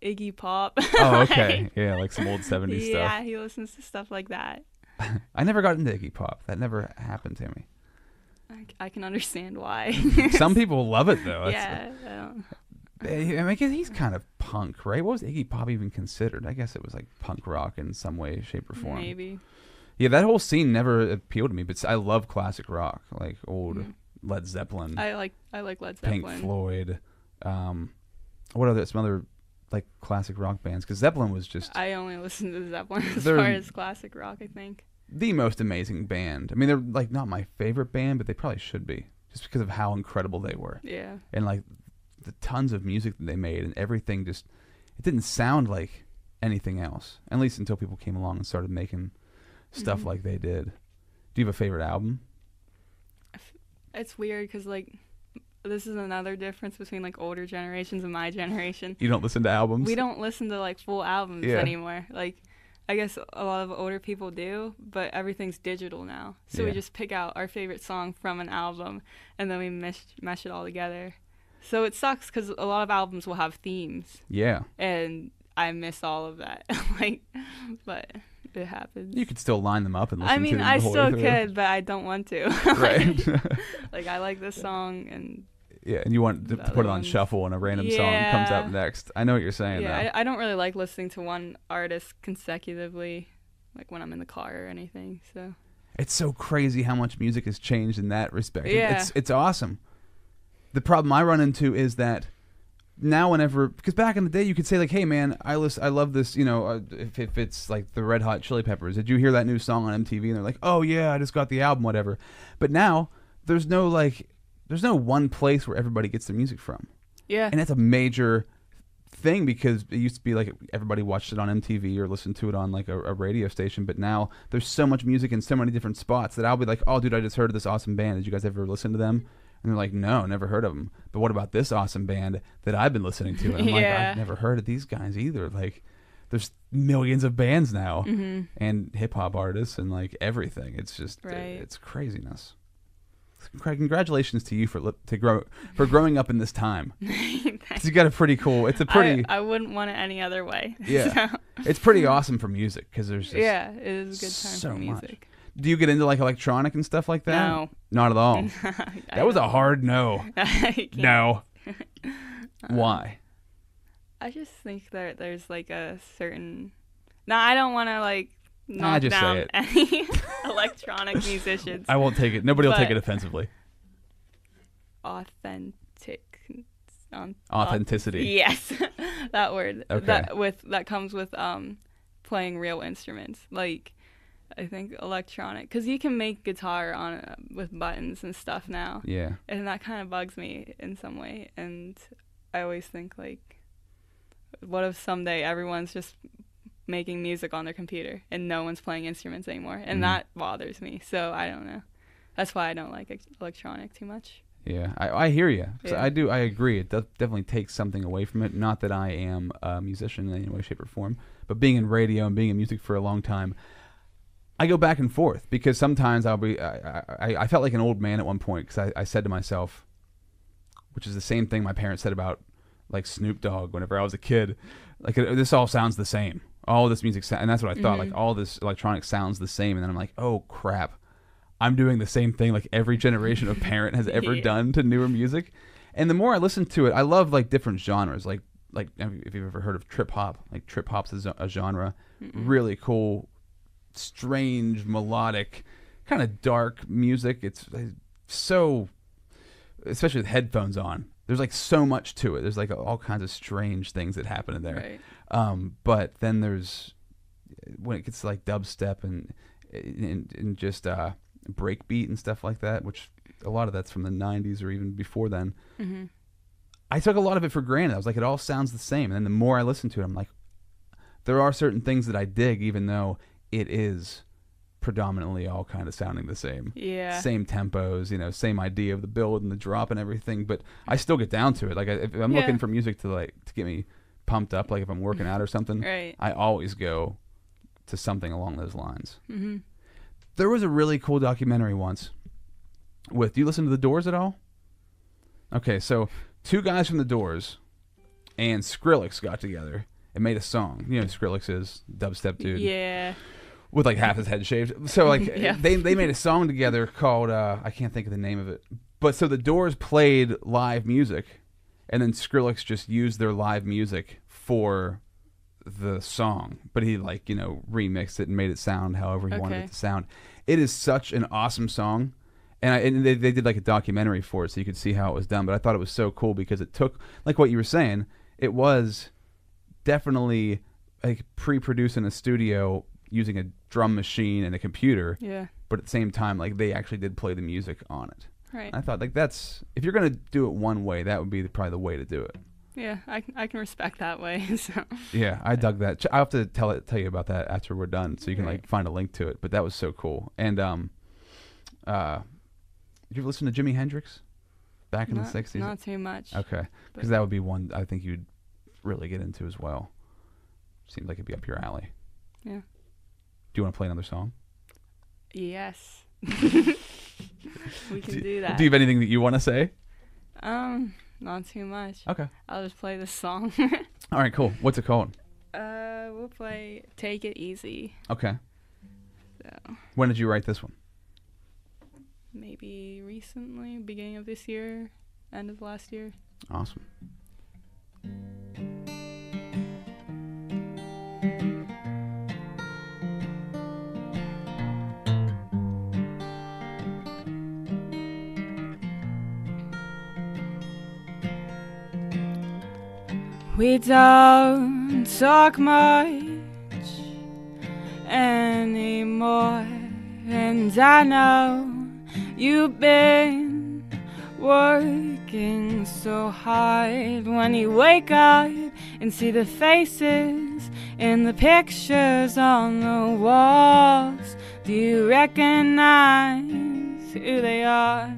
Iggy Pop. Oh, okay. Yeah, like some old 70s Yeah, stuff. he listens to stuff like that. I never got into Iggy Pop. That never happened to me. I can understand why. Some people love it, though. Yeah. I don't. I mean, he's kind of punk, right? What was Iggy Pop even considered? I guess it was like punk rock in some way, shape, or form. Maybe. Yeah, that whole scene never appealed to me, but I love classic rock, like old Led Zeppelin, I like Led Zeppelin. Pink Floyd. What other some other like classic rock bands? Because Zeppelin was just I only listen to Zeppelin as They're- far as classic rock, I think. the most amazing band. I mean, they're like not my favorite band, but they probably should be, just because of how incredible they were, Yeah. and like the tons of music that they made, and everything just it didn't sound like anything else, at least until people came along and started making stuff like they did. Do you have a favorite album? It's weird because, like, this is another difference between, like, older generations and my generation. You don't listen to albums? We don't listen to, like, full albums Yeah. anymore. Like, I guess a lot of older people do, but everything's digital now. So we Yeah. just pick out our favorite song from an album, and then we mesh it all together. So it sucks because a lot of albums will have themes, Yeah. and I miss all of that. Like, but it happens. You could still line them up and listen I to mean, them I the whole still way through. could, but I don't want to. Right. Like, I like this song, and Yeah, and you want to The put other it on ones. shuffle and a random song comes up Yeah. next. I know what you're saying, yeah, though. I don't really like listening to one artist consecutively, like when I'm in the car or anything. So It's so crazy how much music has changed in that respect. Yeah. It's awesome. The problem I run into is that now whenever, because back in the day you could say like, hey man, I love this, you know, if it's like the Red Hot Chili Peppers, did you hear that new song on MTV? And they're like, oh yeah, I just got the album, whatever. But now there's no one place where everybody gets their music from. yeah, And that's a major thing, because it used to be like everybody watched it on MTV or listened to it on like a radio station, but now there's so much music in so many different spots that I'll be like, oh dude, I just heard of this awesome band, did you guys ever listen to them? And they're like, no, never heard of them. But what about this awesome band that I've been listening to? And I'm like, Yeah. I've never heard of these guys either. Like, there's millions of bands now and hip hop artists and like everything. It's just Right. it's craziness. Congratulations to you for growing up in this time. 'Cause you got a pretty cool. It's a pretty. I wouldn't want it any other way. Yeah. So, It's pretty awesome for music, because there's just yeah, it is a good time so for much. music. Do you get into like electronic and stuff like that? No. Not at all. That was a hard no. I can't. No. Why? I just think that there's like a certain. No, I don't want to like knock just say down it. any electronic musicians. I won't take it. Nobody will take But- it offensively. Authentic. Authenticity. Yes, that word. Okay. That comes with playing real instruments. Like, I think electronic, because you can make guitar on with buttons and stuff now, Yeah. and that kind of bugs me in some way. And I always think like, what if someday everyone's just making music on their computer and no one's playing instruments anymore? And that bothers me. So I don't know. That's why I don't like electronic too much. Yeah, I hear you. So Yeah. I agree. It does definitely takes something away from it. Not that I am a musician in any way, shape, or form, but being in radio and being in music for a long time, I go back and forth, because sometimes I felt like an old man at one point, because I said to myself, which is the same thing my parents said about like Snoop Dogg whenever I was a kid, like this all sounds the same. All this music, and that's what I thought. Like all this electronic sounds the same, and then I'm like, oh crap. I'm doing the same thing like every generation of parent has ever done to newer music. And the more I listen to it, I love like different genres. Like if you've ever heard of trip hop, like trip hop's a genre, really cool, strange, melodic, kind of dark music. It's so, especially with headphones on, there's like so much to it. There's like all kinds of strange things that happen in there. Right. But then there's when it gets to like dubstep and just breakbeat and stuff like that, which a lot of that's from the 90s or even before then. Mm-hmm. I took a lot of it for granted. I was like, it all sounds the same. And then the more I listen to it, I'm like, there are certain things that I dig, even though it is predominantly all kind of sounding the same. Yeah. Same tempos, same idea of the build and the drop and everything. But I still get down to it. Like if I'm looking for music to get me pumped up, like if I'm working out or something, right. I always go to something along those lines. Mm-hmm. There was a really cool documentary once do you listen to The Doors at all? Okay, so 2 guys from The Doors and Skrillex got together and made a song. You know who Skrillex is, dubstep dude. Yeah. With like half his head shaved. So like Yeah. they made a song together called I can't think of the name of it. But so The Doors played live music and then Skrillex just used their live music for the song. But he remixed it and made it sound however he wanted it to sound. It is such an awesome song. And they did like a documentary for it so you could see how it was done. But I thought it was so cool because it took, like what you were saying, it was definitely like pre-produced in a studio using a drum machine and a computer. Yeah. But at the same time, like they actually did play the music on it. Right. And I thought like that's, if you're going to do it one way, that would be probably the way to do it. Yeah, I can respect that way. So. Yeah, I dug that. I'll have to tell you about that after we're done so you can like find a link to it. But that was so cool. And did you ever listen to Jimi Hendrix back in the 60s? Not too much. Okay. Because that would be one I think you'd really get into as well. Seems like it'd be up your alley. Yeah. Do you want to play another song? Yes. We can do that. Do you have anything that you want to say? Not too much. Okay. I'll just play this song. All right, cool. What's it called? We'll play Take It Easy. Okay. So. When did you write this one? Maybe recently, beginning of this year, end of last year. Awesome. We don't talk much anymore, and I know you've been working so hard. When you wake up and see the faces in the pictures on the walls, do you recognize who they are?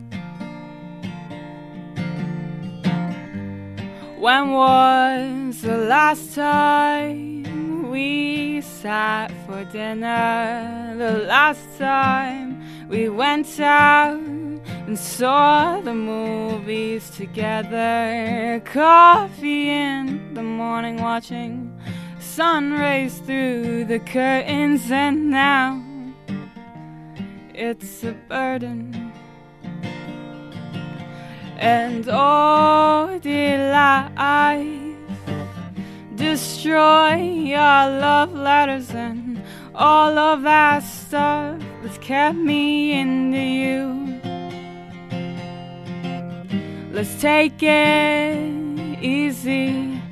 When was the last time we sat for dinner? The last time we went out and saw the movies together. Coffee in the morning, watching sun rays through the curtains, and now it's a burden. And oh, dear life, destroy your love letters and all of that stuff that's kept me into you. Let's take it easy.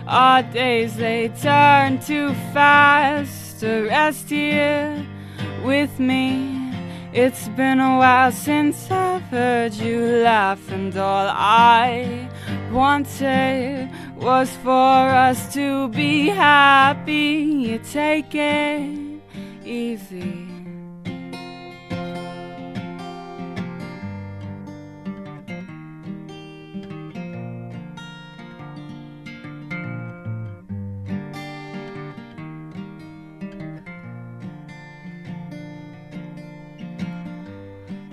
Our days, they turn too fast to rest here with me. It's been a while since I've heard you laugh, and all I wanted was for us to be happy. You take it easy.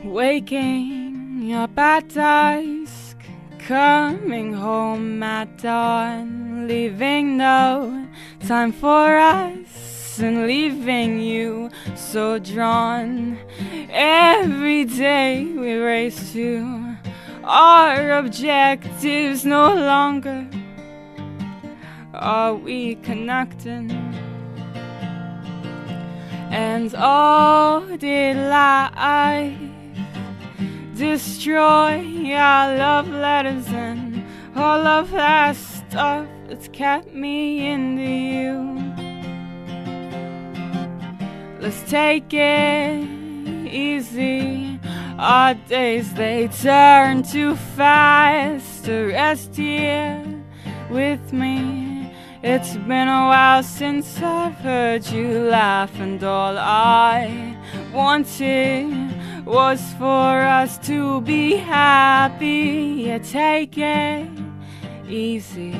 Waking up at dusk, coming home at dawn, leaving no time for us, and leaving you so drawn Every day we race to our objectives. No longer are we connecting. And oh, did life destroy our love letters and all of that stuff that's kept me into you? Let's take it easy. Our days, they turn too fast. To rest here with me. It's been a while since I've heard you laugh, and all I wanted was for us to be happy. Yeah, take it easy.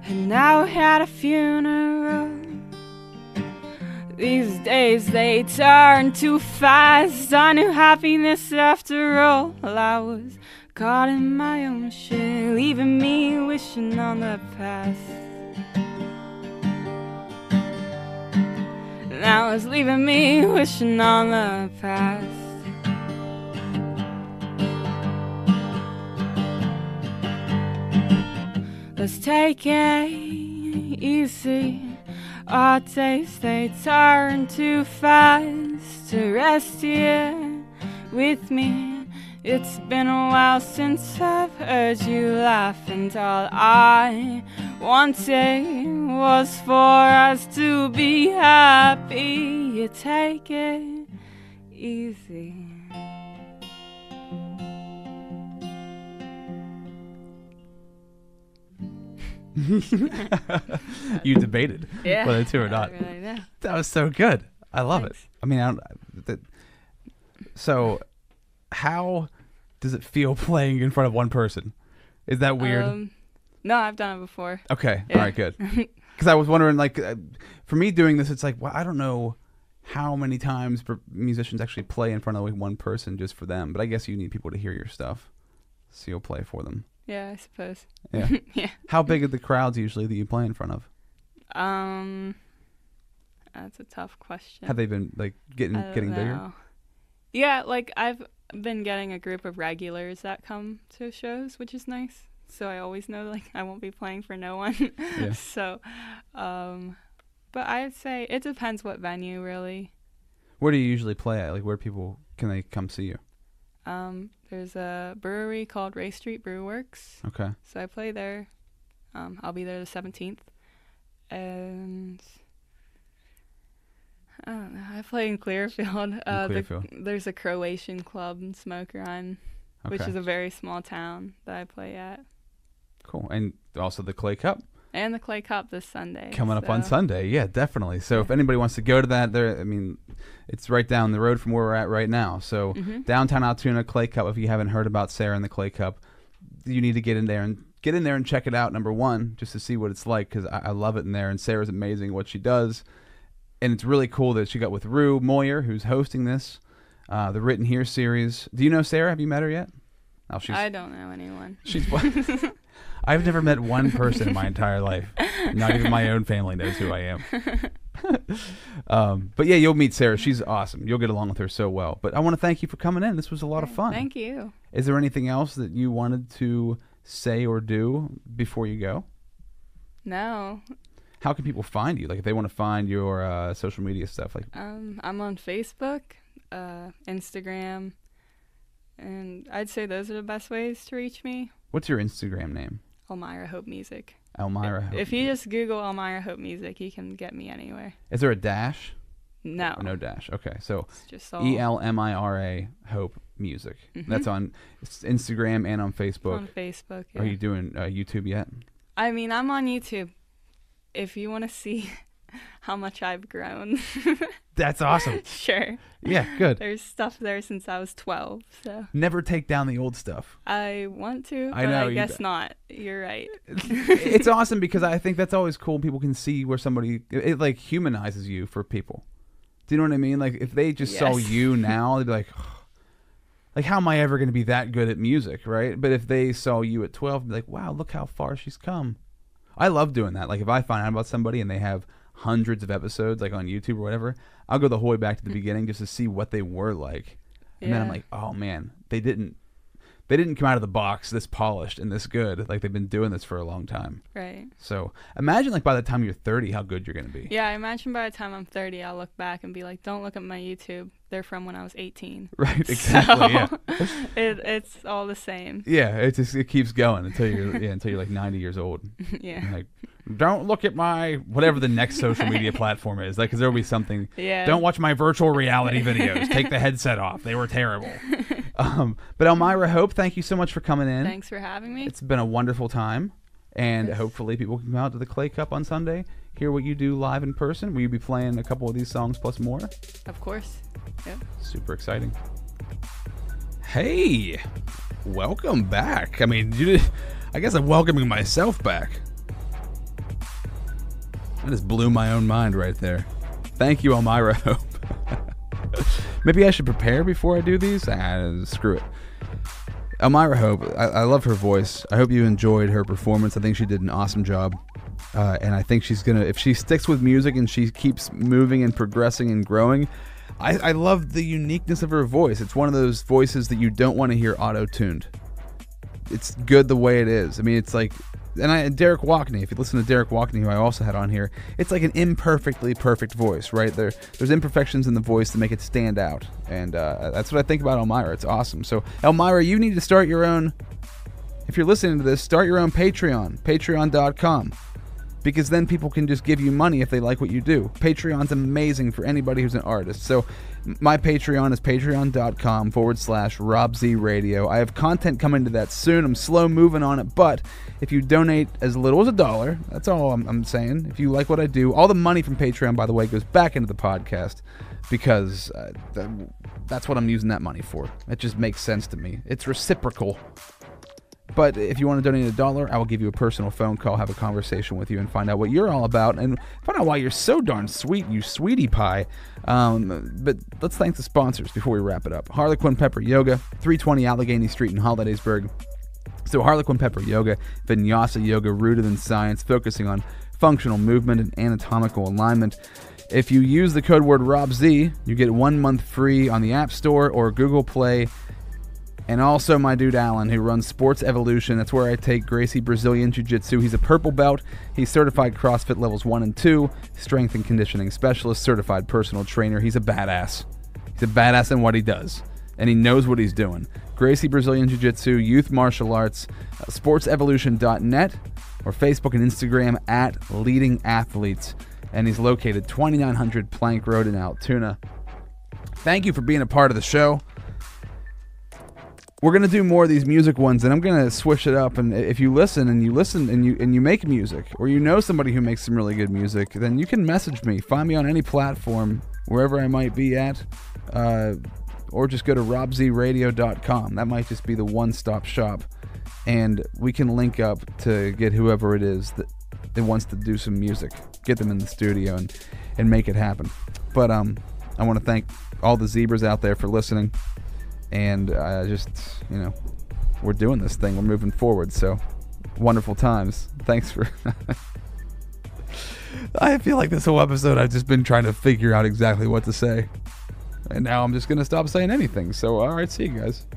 And now at a funeral, these days they turn too fast. I knew happiness after all. I was caught in my own shit, leaving me wishing on the past. Now it's leaving me wishing on the past. Let's take it easy. Our days, they turn too fast. To rest here with me. It's been a while since I've heard you laugh, and all I wanted was for us to be happy. You take it easy. You debated Yeah, whether to or not. Really know. That was so good. I love Thanks. it. I mean, so how does it feel playing in front of one person? Is that weird? No, I've done it before. Okay. Yeah. All right, good. Because I was wondering, like, for me doing this, it's like, well, I don't know how many times musicians actually play in front of like one person just for them. But I guess you need people to hear your stuff, so you'll play for them. Yeah, I suppose. Yeah. Yeah. How big are the crowds usually that you play in front of? That's a tough question. Have they been like getting I don't bigger? know. Yeah, like I've been getting a group of regulars that come to shows, which is nice. So I always know like I won't be playing for no one. Yeah. So, but I'd say it depends what venue really. Where do you usually play at? Like, where people can they come see you? There's a brewery called Ray Street Brew Works. Okay. So I play there. I'll be there the 17th. And I don't know. I play in Clearfield. Clearfield. There's a Croatian club in Smoke Run, which Okay. is a very small town that I play at. Cool. And also the Clay Cup And the Clay Cup this Sunday. coming up on so- Sunday. Yeah, definitely. So if anybody wants to go to that, I mean, it's right down the road from where we're at right now. So downtown Altoona, Clay Cup. If you haven't heard about Sarah and the Clay Cup, you need to get in there and check it out. Number one, just to see what it's like, because I love it in there. And Sarah's amazing at what she does. And it's really cool that she got with Rue Moyer, who's hosting this, the Written Here series. Do you know Sarah? Have you met her yet? Oh, I don't know anyone. She's. I've never met one person in my entire life. Not even my own family knows who I am. But yeah, you'll meet Sarah. She's awesome. You'll get along with her so well. But I want to thank you for coming in. This was a lot of fun. Thank you. Is there anything else that you wanted to say or do before you go? No. How can people find you? Like if they want to find your social media stuff, like I'm on Facebook, Instagram, and I'd say those are the best ways to reach me. what's your Instagram name? Elmira-Hope Music. Elmira-Hope. If you just Google Elmira-Hope Music, you can get me anywhere. Is there a dash? No. Or no dash. Okay, so It's just all ELMIRA Hope Music. That's on Instagram and on Facebook. on Facebook. Yeah. Are you doing YouTube yet? I mean, I'm on YouTube. If you want to see how much I've grown, That's awesome. sure. Yeah, good. There's stuff there since I was 12, so Never take down the old stuff. I want to, I but know, I you guess d- not. You're right. It's awesome because I think that's always cool. People can see where somebody it like humanizes you for people. Do you know what I mean? Like if they just saw Yes. you now, they'd be like, "Oh, like, how am I ever going to be that good at music, right? But if they saw you at 12, be like, wow, look how far she's come. I love doing that. Like, if I find out about somebody and they have hundreds of episodes, like on YouTube or whatever, I'll go the whole way back to the beginning just to see what they were like. And then I'm like, oh man, they didn't come out of the box this polished and this good. Like, they've been doing this for a long time. Right. So imagine, like, by the time you're 30, how good you're going to be. Yeah, I imagine by the time I'm 30, I'll look back and be like, don't look at my YouTube. They're from when I was 18. Right, exactly, so, it's all the same. Yeah, it keeps going until you're like 90 years old. Yeah. Like, don't look at my whatever the next social media platform is, like, because there'll be something. Yeah. Don't watch my virtual reality videos. Take the headset off. They were terrible. But Elmira-Hope, thank you so much for coming in. Thanks for having me. It's been a wonderful time, and hopefully people can come out to the Clay Cup on Sunday, hear what you do live in person. Will you be playing a couple of these songs plus more? Of course. Yep. Super exciting. Hey, welcome back. I mean, I guess I'm welcoming myself back. I just blew my own mind right there. Thank you, Elmira-Hope. Maybe I should prepare before I do these? Screw it. Elmira-Hope, I love her voice. I hope you enjoyed her performance. I think she did an awesome job. And I think she's going to, if she sticks with music and she keeps moving and progressing and growing, I love the uniqueness of her voice. It's one of those voices that you don't want to hear auto-tuned. It's good the way it is. I mean, it's like, and Derek Walkney, if you listen to Derek Walkney, who I also had on here, it's like an imperfectly perfect voice, right? There's imperfections in the voice that make it stand out. And that's what I think about Elmira. It's awesome. So, Elmira, you need to start your own, if you're listening to this, start your own Patreon, patreon.com. Because then people can just give you money if they like what you do. Patreon's amazing for anybody who's an artist. So my Patreon is patreon.com/RobZRadio. I have content coming to that soon. I'm slow moving on it. But if you donate as little as $1, that's all I'm saying. If you like what I do, all the money from Patreon, by the way, goes back into the podcast. Because that's what I'm using that money for. It just makes sense to me. It's reciprocal. But if you want to donate $1, I will give you a personal phone call, have a conversation with you, and find out what you're all about, and find out why you're so darn sweet, you sweetie pie. But let's thank the sponsors before we wrap it up. Harlequin Pepper Yoga, 320 Allegheny Street in Hollidaysburg. So Harlequin Pepper Yoga, Vinyasa Yoga rooted in science, focusing on functional movement and anatomical alignment. If you use the code word RobZ, you get 1 month free on the App Store or Google Play. And also my dude Alan, who runs Sports Evolution. That's where I take Gracie Brazilian Jiu-Jitsu. He's a purple belt. He's certified CrossFit levels 1 and 2, strength and conditioning specialist, certified personal trainer. He's a badass. He's a badass in what he does. And he knows what he's doing. Gracie Brazilian Jiu-Jitsu, youth martial arts, sportsevolution.net, or Facebook and Instagram at Leading Athletes. And he's located 2900 Plank Road in Altoona. Thank you for being a part of the show. We're gonna do more of these music ones, and I'm gonna switch it up. And if you listen and you make music, or you know somebody who makes some really good music, then you can message me. Find me on any platform, wherever I might be at, or just go to robzradio.com. That might just be the one-stop shop, and we can link up to get whoever it is that wants to do some music, get them in the studio and make it happen. But I want to thank all the zebras out there for listening. And we're doing this thing. We're moving forward. So, wonderful times. Thanks for... I feel like this whole episode I've just been trying to figure out exactly what to say. And now I'm just going to stop saying anything. So, all right, see you guys.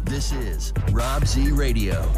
This is Rob Z Radio.